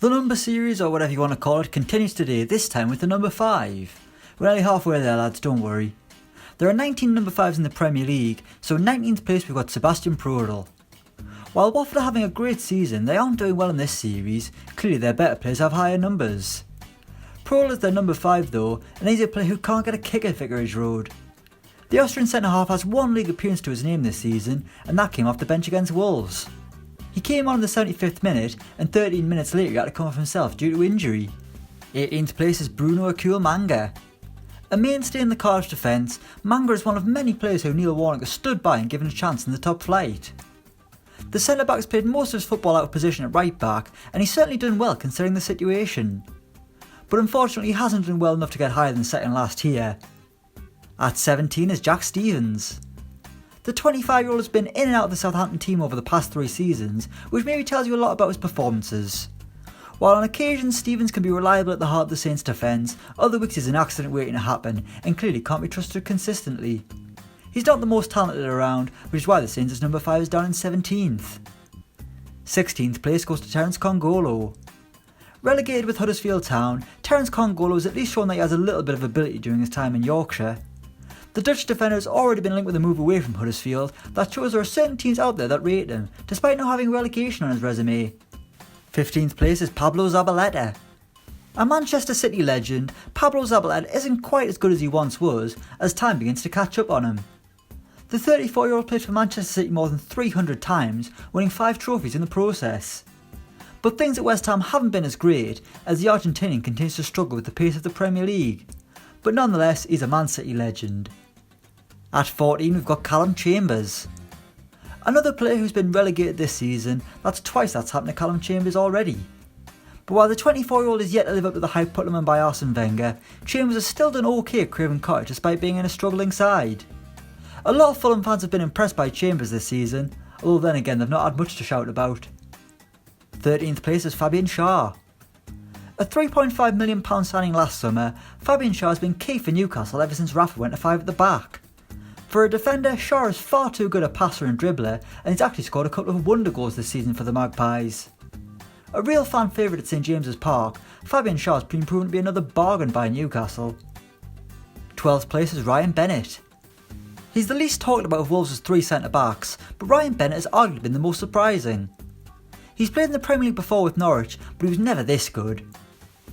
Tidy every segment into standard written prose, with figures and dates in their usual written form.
The number series, or whatever you want to call it, continues today, this time with the number 5. We're nearly halfway there, lads, don't worry. There are 19 number 5s in the Premier League, so in 19th place we've got Sebastian PRODL. While Watford are having a great season, they aren't doing well in this series. Clearly their better players have higher numbers. PRODL is their number 5 though, and he's a player who can't get a kick at Vicarage Road. The Austrian centre-half has one league appearance to his name this season, and that came off the bench against Wolves. He came on in the 75th minute, and 13 minutes later he had to come off himself due to injury. 18th place is BRUNO MANGA. A mainstay in the Cardiff defence, Manga is one of many players who Neil Warnock has stood by and given a chance in the top flight. The centre-back has played most of his football out of position at right back, and he's certainly done well considering the situation. But unfortunately he hasn't done well enough to get higher than second last here. At 17 is Jack Stephens. The 25-year-old has been in and out of the Southampton team over the past 3 seasons, which maybe tells you a lot about his performances. While on occasion Stephens can be reliable at the heart of the Saints' defence, other weeks is an accident waiting to happen and clearly can't be trusted consistently. He's not the most talented around, which is why the Saints' number 5 is down in 17th. 16th place goes to Terence KONGOLO. Relegated with Huddersfield Town, Terence KONGOLO has at least shown that he has a little bit of ability during his time in Yorkshire. The Dutch defender has already been linked with a move away from Huddersfield that shows there are certain teams out there that rate him, despite not having relegation on his resume. 15th place is Pablo ZABALETA. A Manchester City legend, Pablo ZABALETA isn't quite as good as he once was, as time begins to catch up on him. The 34-year-old played for Manchester City more than 300 times, winning 5 trophies in the process. But things at West Ham haven't been as great, as the Argentinian continues to struggle with the pace of the Premier League. But nonetheless, he's a Man City legend. At 14 we've got CALUM Chambers. Another player who's been relegated this season, that's twice that's happened to CALUM Chambers already. But while the 24-year-old is yet to live up to the hype put on him by Arsene Wenger, Chambers has still done okay at Craven Cottage despite being in a struggling side. A lot of Fulham fans have been impressed by Chambers this season, although then again they've not had much to shout about. 13th place is Fabian SCHAR. A £3.5 million signing last summer, Fabian SCHAR has been key for Newcastle ever since Rafa went to 5 at the back. For a defender, SCHAR is far too good a passer and dribbler, and he's actually scored a couple of wonder goals this season for the Magpies. A real fan favourite at St James's Park, Fabian SCHAR has been proven to be another bargain by Newcastle. 12th place is Ryan Bennett. He's the least talked about of Wolves' 3 centre-backs, but Ryan Bennett has arguably been the most surprising. He's played in the Premier League before with Norwich, but he was never this good.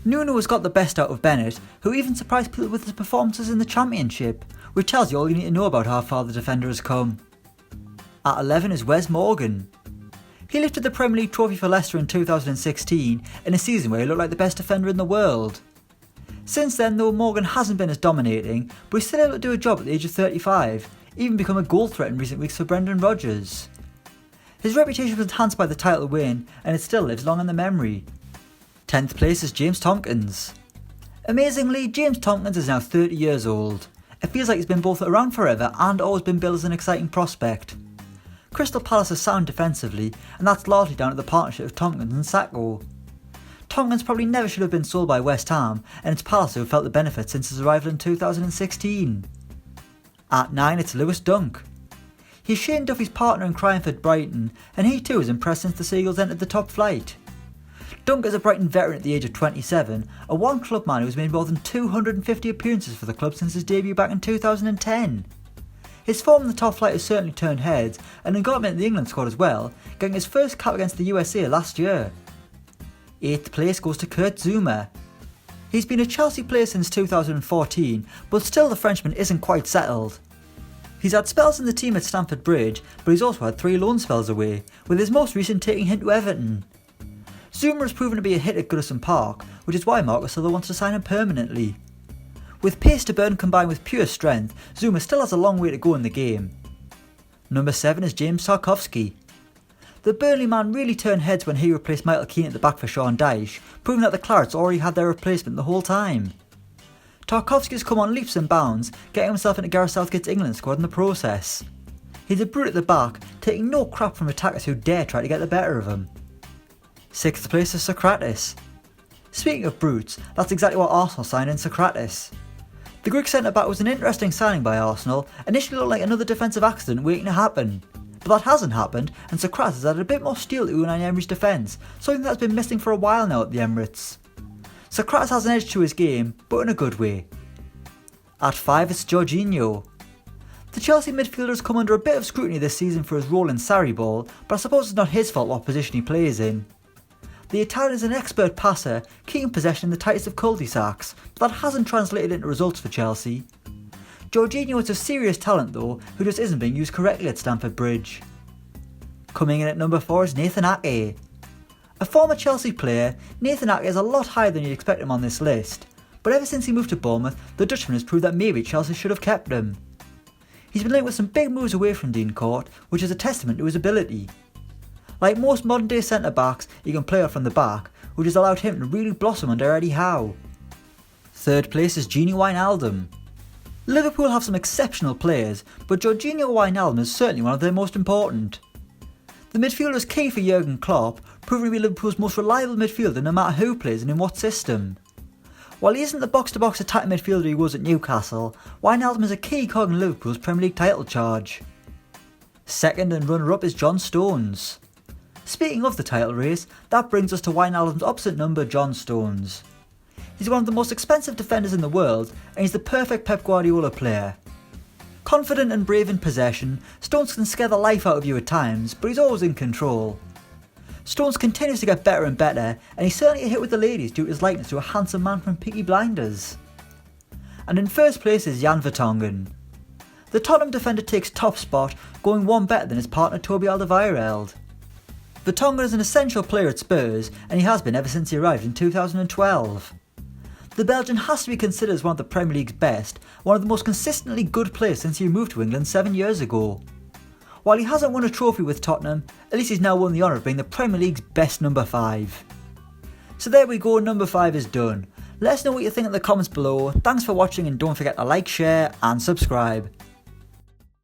Nuno has got the best out of Bennett, who even surprised people with his performances in the Championship, which tells you all you need to know about how far the defender has come. At 11 is Wes Morgan. He lifted the Premier League trophy for Leicester in 2016 in a season where he looked like the best defender in the world. Since then though, Morgan hasn't been as dominating, but he's still able to do a job at the age of 35, even become a goal threat in recent weeks for Brendan Rodgers. His reputation was enhanced by the title win, and it still lives long in the memory. 10th place is James Tomkins. Amazingly, James Tomkins is now 30 years old. It feels like he's been both around forever and always been billed as an exciting prospect. Crystal Palace is sound defensively, and that's largely down to the partnership of Tomkins and Sakho. Tomkins probably never should have been sold by West Ham, and it's Palace who have felt the benefit since his arrival in 2016. At 9 it's Lewis Dunk. He's Shane Duffy's partner in crime for Brighton, and he too has impressed since the Seagulls entered the top flight. Dunk is a Brighton veteran at the age of 27, a one-club man who has made more than 250 appearances for the club since his debut back in 2010. His form in the top flight has certainly turned heads, and got him into the England squad as well, getting his first cap against the USA last year. 8th place goes to KURT.ZOUMA. He's been a Chelsea player since 2014, but still the Frenchman isn't quite settled. He's had spells in the team at Stamford Bridge, but he's also had 3 loan spells away, with his most recent taking him to Everton. Zouma has proven to be a hit at Goodison Park, which is why Marcus Souther wants to sign him permanently. With pace to burn combined with pure strength, Zouma still has a long way to go in the game. Number 7 is James Tarkowski. The Burnley man really turned heads when he replaced Michael Keane at the back for Sean Dyche, proving that the Clarets already had their replacement the whole time. Tarkowski has come on leaps and bounds, getting himself into Gareth Southgate's England squad in the process. He's a brute at the back, taking no crap from attackers who dare try to get the better of him. 6th place is SOKRATIS. Speaking of brutes, that's exactly what Arsenal signed in SOKRATIS. The Greek centre-back was an interesting signing by Arsenal, initially looked like another defensive accident waiting to happen, but that hasn't happened, and Sokratis has added a bit more steel to Unai Emery's defence, something that's been missing for a while now at the Emirates. Sokratis has an edge to his game, but in a good way. At 5 it's Jorginho. The Chelsea midfielder has come under a bit of scrutiny this season for his role in Sarri ball, but I suppose it's not his fault what position he plays in. The Italian is an expert passer, keeping possession in the tightest of cul-de-sacs, but that hasn't translated into results for Chelsea. Jorginho is a serious talent though, who just isn't being used correctly at Stamford Bridge. Coming in at number 4 is Nathan Ake. A former Chelsea player, Nathan Ake is a lot higher than you'd expect him on this list, but ever since he moved to Bournemouth, the Dutchman has proved that maybe Chelsea should have kept him. He's been linked with some big moves away from Dean Court, which is a testament to his ability. Like most modern day centre backs, he can play off from the back, which has allowed him to really blossom under Eddie Howe. Third place is GINI Wijnaldum. Liverpool have some exceptional players, but Jorginho Wijnaldum is certainly one of their most important. The midfielder is key for Jurgen Klopp, proving to be Liverpool's most reliable midfielder no matter who plays and in what system. While he isn't the box-to-box attacking midfielder he was at Newcastle, Wijnaldum is a key cog in Liverpool's Premier League title charge. Second and runner-up is John Stones. Speaking of the title race, that brings us to Wijnaldum's opposite number, John Stones. He's one of the most expensive defenders in the world, and he's the perfect Pep Guardiola player. Confident and brave in possession, Stones can scare the life out of you at times, but he's always in control. Stones continues to get better and better, and he's certainly a hit with the ladies due to his likeness to a handsome man from Peaky Blinders. And in first place is JANVERTONGHEN. The Tottenham defender takes top spot, going one better than his partner Toby Alderweireld. Vertonghen is an essential player at Spurs, and he has been ever since he arrived in 2012. The Belgian has to be considered as one of the Premier League's best, one of the most consistently good players since he moved to England 7 years ago. While he hasn't won a trophy with Tottenham, at least he's now won the honour of being the Premier League's best number 5. So there we go, number 5 is done. Let us know what you think in the comments below. Thanks for watching and don't forget to like, share and subscribe.